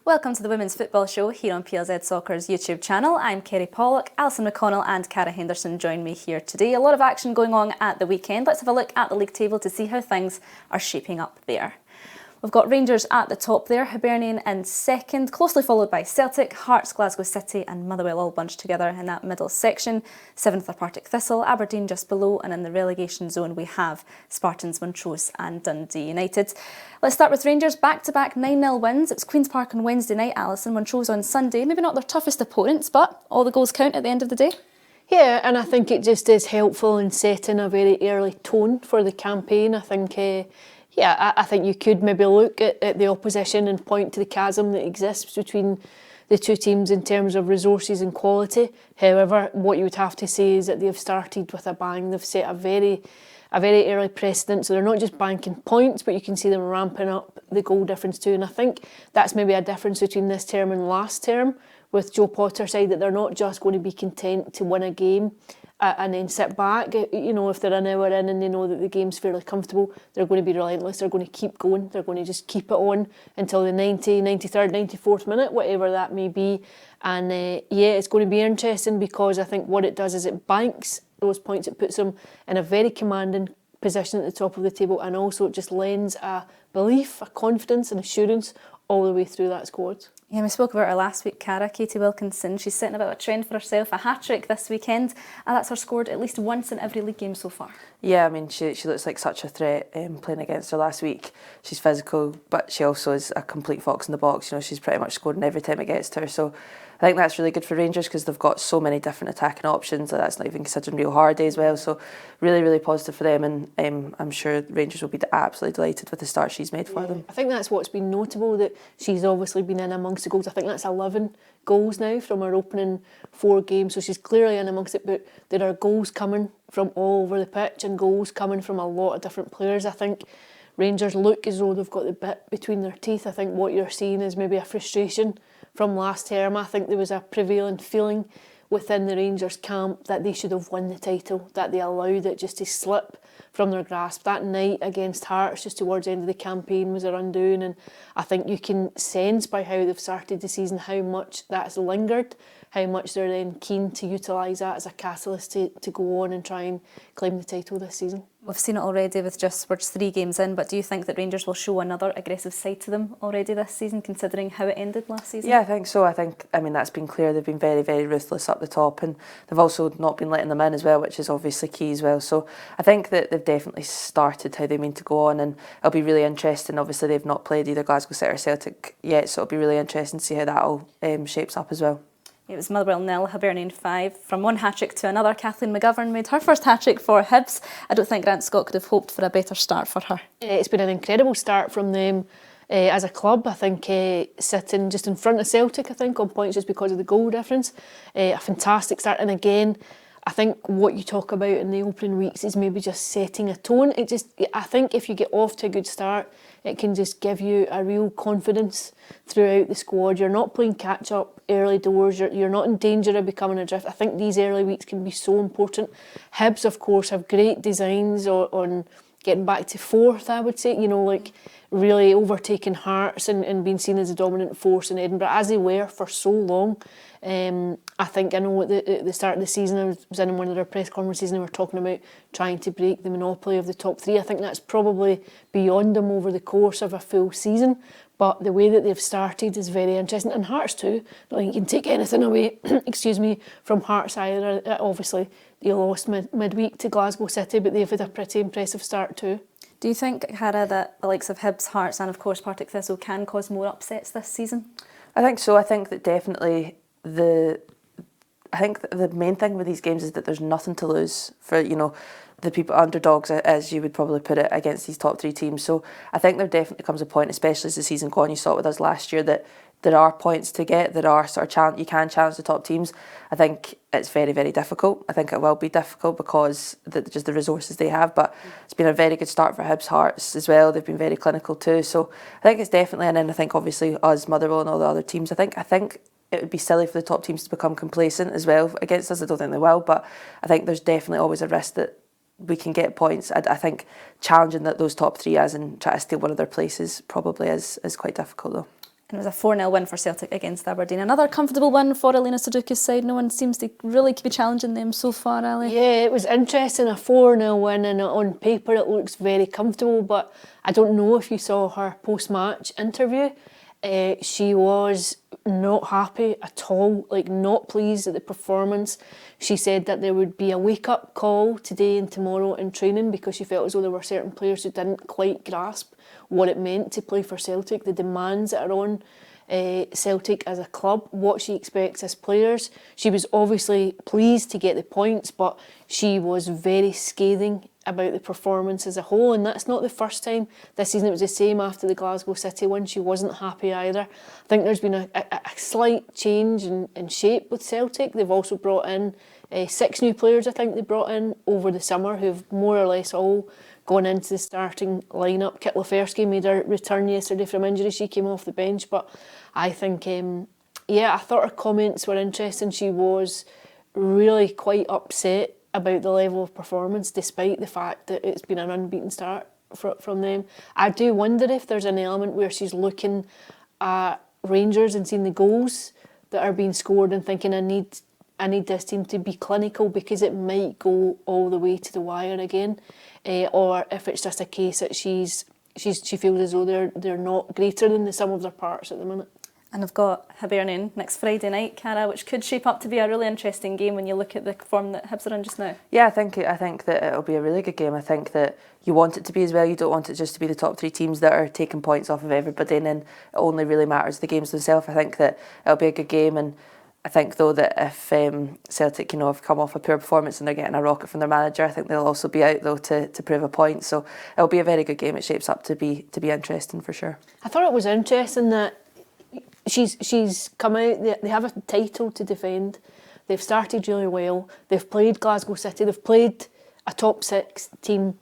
Welcome to the Women's Football Show here on PLZ Soccer's YouTube channel. I'm Kerry Pollock, Alison McConnell and Cara Henderson join me here today. A lot of action going on at the weekend. Let's have a look at the league table to see how things are shaping up there. We've got Rangers at the top there, Hibernian in second, closely followed by Celtic, Hearts, Glasgow City and Motherwell all bunched together in that middle section. Seventh are Partick, Thistle, Aberdeen just below, and in the relegation zone we have Spartans, Montrose and Dundee United. Let's start with Rangers, back-to-back 9-0 wins. It's Queen's Park on Wednesday night, Alison, Montrose on Sunday. Maybe not their toughest opponents, but all the goals count at the end of the day. Yeah, and I think it just is helpful in setting a very early tone for the campaign. I think you could maybe look at the opposition and point to the chasm that exists between the two teams in terms of resources and quality. However, what you would have to say is that they've started with a bang. They've set a very early precedent, so they're not just banking points, but you can see them ramping up the goal difference too. And I think that's maybe a difference between this term and last term with Joe Potter's side, that they're not just going to be content to win a game and then sit back. You know, if they're an hour in and they know that the game's fairly comfortable, they're going to be relentless, they're going to keep going, they're going to just keep it on until the 90, 93rd, 94th minute, whatever that may be. And it's going to be interesting because I think what it does is it banks those points, it puts them in a very commanding position at the top of the table, and also it just lends a belief, a confidence and assurance all the way through that squad. Yeah, we spoke about her last week, Cara, Katie Wilkinson. She's setting a bit of a trend for herself, a hat-trick this weekend, and that's her scored at least once in every league game so far. Yeah, I mean, she looks like such a threat playing against her last week. She's physical, but she also is a complete fox in the box. You know, she's pretty much scoring every time it gets to her. So I think that's really good for Rangers because they've got so many different attacking options. That's not even considering Real Hardy as well. So really positive for them, and I'm sure Rangers will be absolutely delighted with the start she's made for them. I think that's what's been notable, that she's obviously been in amongst the goals. I think that's 11 goals now from her opening 4 games, so she's clearly in amongst it, but there are goals coming from all over the pitch and goals coming from a lot of different players. I think Rangers look as though they've got the bit between their teeth. I think what you're seeing is maybe a frustration from last term. I think there was a prevailing feeling within the Rangers camp that they should have won the title, that they allowed it just to slip from their grasp. That night against Hearts, just towards the end of the campaign, was their undoing, and I think you can sense by how they've started the season how much that's lingered, how much they're then keen to utilise that as a catalyst to go on and try and claim the title this season. We've seen it already we're just 3 games in, but do you think that Rangers will show another aggressive side to them already this season, considering how it ended last season? Yeah, I think so. I mean, that's been clear. They've been very ruthless up the top, and they've also not been letting them in as well, which is obviously key as well. So I think that they've definitely started how they mean to go on, and it'll be really interesting. Obviously, they've not played either Glasgow City or Celtic yet, so it'll be really interesting to see how that all shapes up as well. It was Motherwell 0, Hibernian 5. From one hat-trick to another, Kathleen McGovern made her first hat-trick for Hibs. I don't think Grant Scott could have hoped for a better start for her. It's been an incredible start from them as a club. I think sitting just in front of Celtic, I think, on points just because of the goal difference. A fantastic start, and again, I think what you talk about in the opening weeks is maybe just setting a tone. I think if you get off to a good start, it can just give you a real confidence throughout the squad. You're not playing catch up early doors. You're not in danger of becoming adrift. I think these early weeks can be so important. Hibs, of course, have great designs on getting back to 4th, I would say. You know, like really overtaking Hearts and being seen as a dominant force in Edinburgh, as they were for so long. I think, I know at the start of the season, I was in one of their press conferences and they were talking about trying to break the monopoly of the top 3. I think that's probably beyond them over the course of a full season, but the way that they've started is very interesting. And Hearts too, I don't think you can take anything away from Hearts either. Obviously, they lost midweek to Glasgow City, but they've had a pretty impressive start too. Do you think, Cara, that the likes of Hibs, Hearts and of course Partick Thistle can cause more upsets this season? I think so. I think that definitely the main thing with these games is that there's nothing to lose for, you know, the people, underdogs, as you would probably put it, against these top 3 teams. So I think there definitely comes a point, especially as the season gone, you saw it with us last year, that there are points to get, there are sort of you can challenge the top teams. I think it's very difficult. I think it will be difficult because just the resources they have, but it's been a very good start for Hibs, Hearts as well. They've been very clinical too. So I think it's definitely, and then I think obviously us, Motherwell and all the other teams, I think it would be silly for the top teams to become complacent as well against us. I don't think they will, but I think there's definitely always a risk that we can get points. I think challenging those top 3 as in try to steal one of their places probably is quite difficult though. And it was a 4-0 win for Celtic against Aberdeen. Another comfortable win for Alina Suduka's side. No one seems to really be challenging them so far, Ali. Yeah, it was interesting, a 4-0 win, and on paper it looks very comfortable, but I don't know if you saw her post-match interview. She was not happy at all, like not pleased at the performance. She said that there would be a wake-up call today and tomorrow in training because she felt as though there were certain players who didn't quite grasp what it meant to play for Celtic, the demands that are on Celtic as a club, what she expects as players. She was obviously pleased to get the points, but she was very scathing about the performance as a whole, and that's not the first time this season. It was the same after the Glasgow City one. She wasn't happy either. I think there's been a slight change in shape with Celtic. They've also brought in 6 new players, I think they brought in over the summer, who've more or less all gone into the starting lineup. Kit Lafersky made her return yesterday from injury. She came off the bench, but I think, I thought her comments were interesting. She was really quite upset about the level of performance, despite the fact that it's been an unbeaten start from them. I do wonder if there's an element where she's looking at Rangers and seeing the goals that are being scored and thinking, I need this team to be clinical because it might go all the way to the wire again, or if it's just a case that she feels as though they're not greater than the sum of their parts at the minute. And they've got Hibernian next Friday night, Cara, which could shape up to be a really interesting game when you look at the form that Hibs are in just now. Yeah, I think that it'll be a really good game. I think that you want it to be as well. You don't want it just to be the top 3 teams that are taking points off of everybody, and then it only really matters the games themselves. I think that it'll be a good game, and I think though that if Celtic, have come off a poor performance and they're getting a rocket from their manager, I think they'll also be out though to prove a point. So it'll be a very good game. It shapes up to be interesting for sure. I thought it was interesting that she's come out. They have a title to defend. They've started really well. They've played Glasgow City. They've played a top 6 team.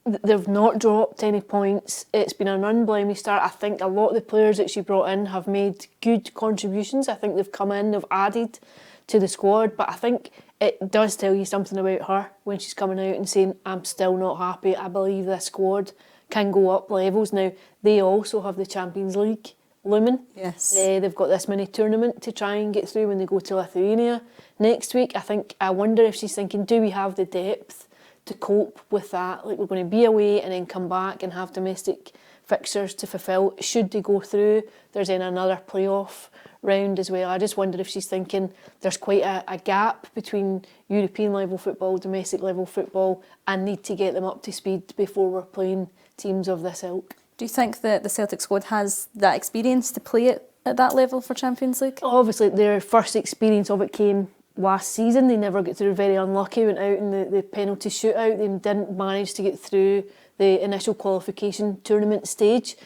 They've not dropped any points. It's been an unblemished start. I think a lot of the players that she brought in have made good contributions. I think they've come in, they've added to the squad, but I think it does tell you something about her when she's coming out and saying, I'm still not happy. I believe this squad can go up levels. Now, they also have the Champions League looming. Yes. They've got this mini tournament to try and get through when they go to Lithuania next week. I wonder if she's thinking, do we have the depth to cope with that? Like, we're going to be away and then come back and have domestic fixtures to fulfil. Should they go through, there's then another playoff round as well. I just wonder if she's thinking there's quite a gap between European level football, domestic level football, and need to get them up to speed before we're playing teams of this ilk. Do you think that the Celtic squad has that experience to play it at that level for Champions League? Obviously, their first experience of it came last season. They never got through, very unlucky, went out in the penalty shootout. They didn't manage to get through the initial qualification tournament stage.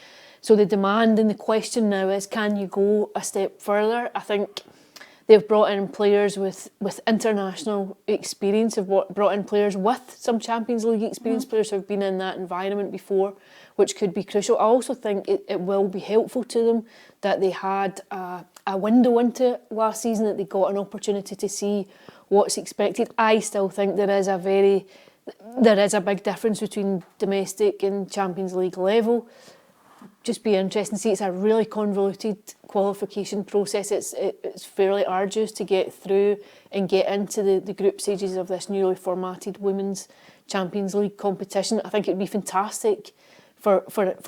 So the demand and the question now is, can you go a step further? I think they've brought in players with international experience, have brought in players with some Champions League experience, players who have been in that environment before, which could be crucial. I also think it will be helpful to them that they had a window into last season, that they got an opportunity to see what's expected. I still think there is a big difference between domestic and Champions League level. Just be interesting to see. It's a really convoluted qualification process. It's fairly arduous to get through and get into the group stages of this newly formatted Women's Champions League competition. I think it'd be fantastic for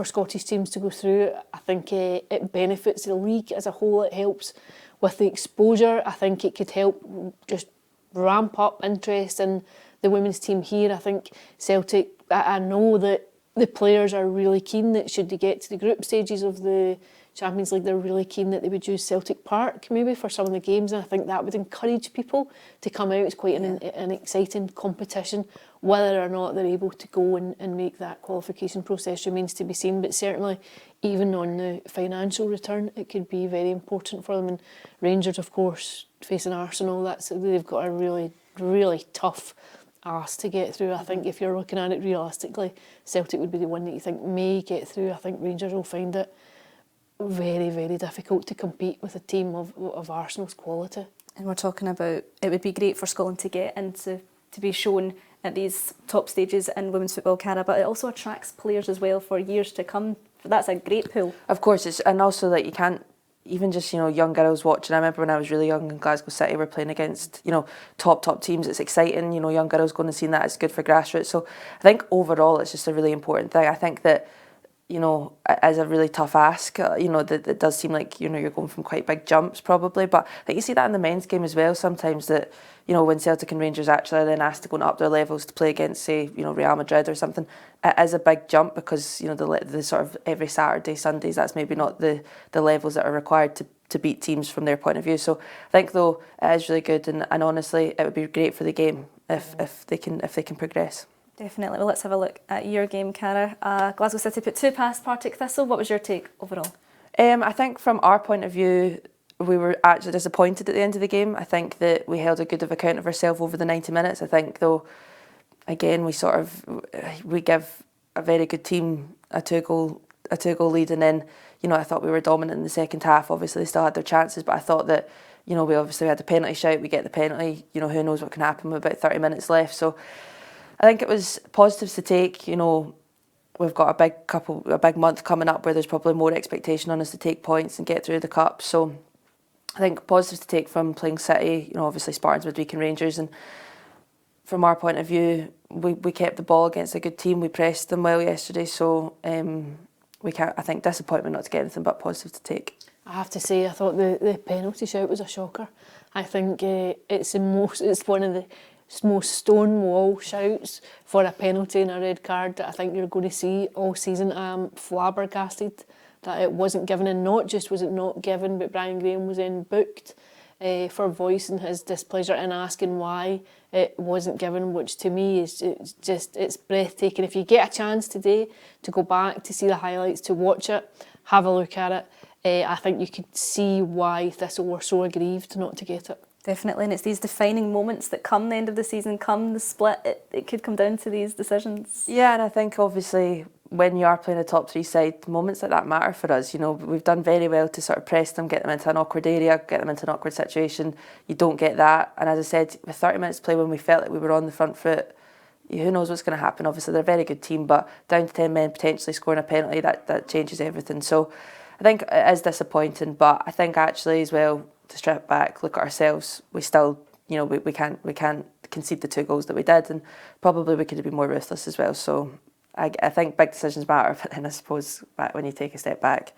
Scottish teams to go through. I think it benefits the league as a whole. It helps with the exposure. I think it could help just ramp up interest in the women's team here. I think Celtic, I know that the players are really keen that should they get to the group stages of the Champions League, they're really keen that they would use Celtic Park maybe for some of the games, and I think that would encourage people to come out. It's quite an exciting competition. Whether or not they're able to go and make that qualification process remains to be seen, but certainly even on the financial return it could be very important for them. And Rangers, of course, facing Arsenal, they've got a really, really tough ask to get through. I think if you're looking at it realistically, Celtic would be the one that you think may get through. I think Rangers will find it very, very difficult to compete with a team of Arsenal's quality. And we're talking about, it would be great for Scotland to get into, to be shown at these top stages in women's football, Cara, but it also attracts players as well for years to come that's a great pool. Of course, and also like you can't, even just, young girls watching. I remember when I was really young and Glasgow City were playing against, top teams. It's exciting, young girls going and seeing that. It's good for grassroots. So I think overall it's just a really important thing. I think that, as a really tough ask, that it does seem like, you're going from quite big jumps probably. But I think you see that in the men's game as well sometimes, that, when Celtic and Rangers actually are then asked to go up their levels to play against, say, Real Madrid or something, it is a big jump because, the sort of every Saturday, Sundays, that's maybe not the levels that are required to beat teams from their point of view. So I think, though, it is really good, and honestly, it would be great for the game if they can progress. Definitely. Well, let's have a look at your game, Cara. Glasgow City put 2 past Partick Thistle. What was your take overall? I think from our point of view, we were actually disappointed at the end of the game. I think that we held a good account of ourselves over the 90 minutes. I think, though, again, we give a very good team a two goal lead, and then, I thought we were dominant in the second half. Obviously, they still had their chances, but I thought that, we obviously had the penalty shout. We get the penalty. Who knows what can happen with about 30 minutes left. So I think it was positives to take. We've got a big month coming up where there's probably more expectation on us to take points and get through the cup. So I think positives to take from playing City. Obviously Spartans, Partick and Rangers, and from our point of view, we kept the ball against a good team. We pressed them well yesterday. So I think disappointment not to get anything but positives to take. I have to say, I thought the penalty shout was a shocker. I think it's one of the most stonewall shouts for a penalty and a red card that I think you're going to see all season. I'm flabbergasted that it wasn't given, and not just was it not given, but Brian Graham was then booked for voicing his displeasure and asking why it wasn't given, which to me is it's breathtaking. If you get a chance today to go back to see the highlights, to watch it, have a look at it, I think you could see why Thistle were so aggrieved not to get it. Definitely, and it's these defining moments that come the end of the season, come the split, it could come down to these decisions. Yeah, and I think obviously when you are playing a top 3 side, moments like that matter for us. We've done very well to sort of press them, get them into an awkward area, get them into an awkward situation. You don't get that, and as I said, with 30 minutes to play when we felt like we were on the front foot, who knows what's going to happen. Obviously they're a very good team, but down to 10 men potentially scoring a penalty, that changes everything. So I think it is disappointing, but I think actually as well, to strip back, look at ourselves, we still, we can't concede the 2 goals that we did, and probably we could have been more ruthless as well. So I think big decisions matter, but then I suppose when you take a step back,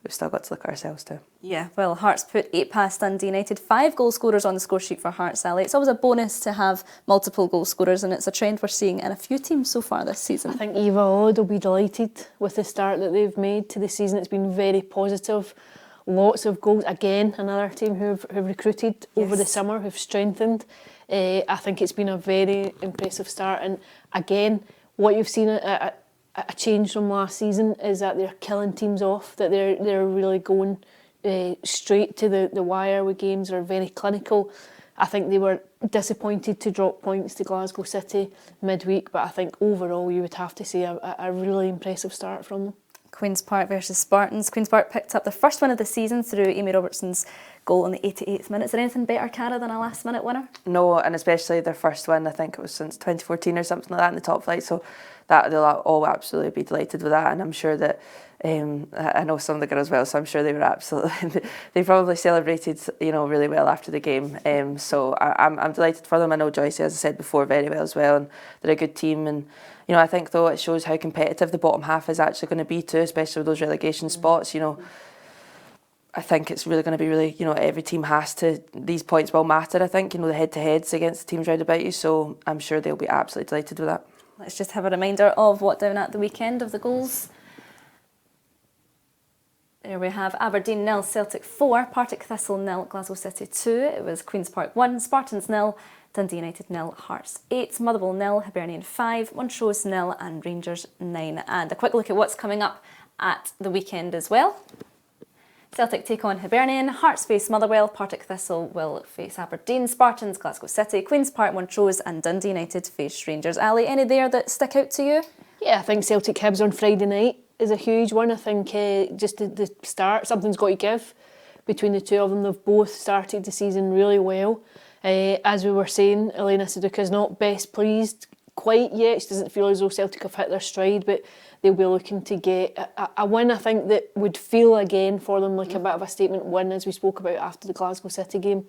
we've still got to look at ourselves too. Yeah, well, Hearts put 8 past Dundee United, 5 goal scorers on the score sheet for Hearts, Ali. It's always a bonus to have multiple goal scorers, and it's a trend we're seeing in a few teams so far this season. I think Eva Odd will be delighted with the start that they've made to the season. It's been very positive. Lots of goals. Again, another team who've recruited over the summer, who've strengthened. I think it's been a very impressive start. And again, what you've seen a change from last season is that they're killing teams off, that they're really going straight to the wire with games. They're very clinical. I think they were disappointed to drop points to Glasgow City midweek, but I think overall you would have to say a really impressive start from them. Queen's Park versus Spartans. Queen's Park picked up the first win of the season through Amy Robertson's goal in the 88th minute. Is there anything better, Cara, than a last-minute winner? No, and especially their first win, I think it was since 2014 or something like that in the top flight. So that they'll all absolutely be delighted with that, and I'm sure that I know some of the girls well, so I'm sure they were absolutely. They probably celebrated, really well after the game. So I'm delighted for them. I know Joyce, as I said before, very well as well, and they're a good team. And I think though it shows how competitive the bottom half is actually going to be too, especially with those relegation spots. I think it's really going to be really, every team has to. These points will matter. I think the head-to-heads against the teams round about you. So I'm sure they'll be absolutely delighted with that. Let's just have a reminder of what down at the weekend of the goals. There we have Aberdeen 0, Celtic 4, Partick Thistle 0, Glasgow City 2. It was Queen's Park 1, Spartans 0, Dundee United 0, Hearts 8, Motherwell 0, Hibernian 5, Montrose 0 and Rangers 9. And a quick look at what's coming up at the weekend as well. Celtic take on Hibernian, Hearts face Motherwell, Partick Thistle will face Aberdeen, Spartans, Glasgow City, Queen's Park, Montrose and Dundee United face Rangers. Ali, any there that stick out to you? Yeah, I think Celtic Hibs on Friday night is a huge one. I think just the start, something's got to give between the two of them. They've both started the season really well. As we were saying, Elena Suduka's not best pleased quite yet. She doesn't feel as though Celtic have hit their stride, but they'll be looking to get a win, I think, that would feel again for them like a bit of a statement win, as we spoke about after the Glasgow City game.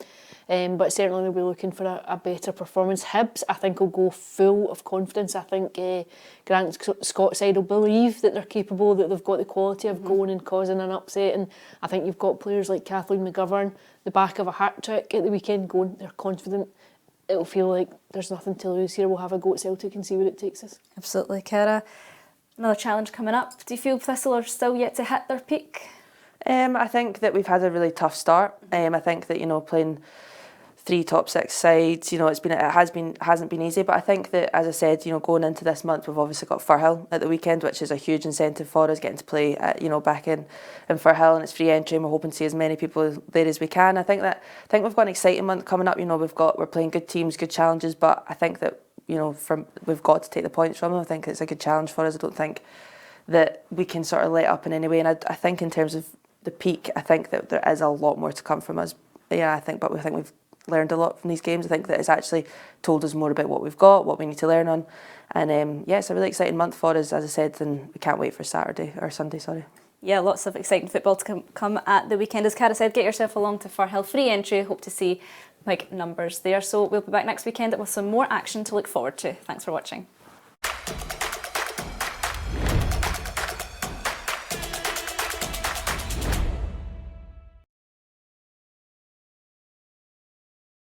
But certainly they'll be looking for a better performance. Hibs, I think, will go full of confidence. I think Grant Scott's side will believe that they're capable, that they've got the quality of going and causing an upset. And I think you've got players like Kathleen McGovern, the back of a hat-trick at the weekend, going, they're confident. It'll feel like there's nothing to lose here. We'll have a go at Celtic and see where it takes us. Absolutely. Cara, another challenge coming up. Do you feel Thistle are still yet to hit their peak? I think that we've had a really tough start. I think that, you know, playing 3 top 6 sides, you know, hasn't been easy. But I think that, as I said, you know, going into this month, we've obviously got Firhill at the weekend, which is a huge incentive for us, getting to play, you know, back in Firhill, and it's free entry, and we're hoping to see as many people there as we can. I think we've got an exciting month coming up. You know, we're playing good teams, good challenges, but I think that, you know, we've got to take the points from them. I think it's a good challenge for us. I don't think that we can sort of let up in any way. And I think in terms of the peak, I think that there is a lot more to come from us. Yeah, I think we've learned a lot from these games. I think that it's actually told us more about what we've got, what we need to learn on. And yeah, it's a really exciting month for us, as I said, and we can't wait for Sunday. Yeah, lots of exciting football to come at the weekend. As Cara said, get yourself along to Firhill, free entry. Hope to see big numbers there. So we'll be back next weekend with some more action to look forward to. Thanks for watching.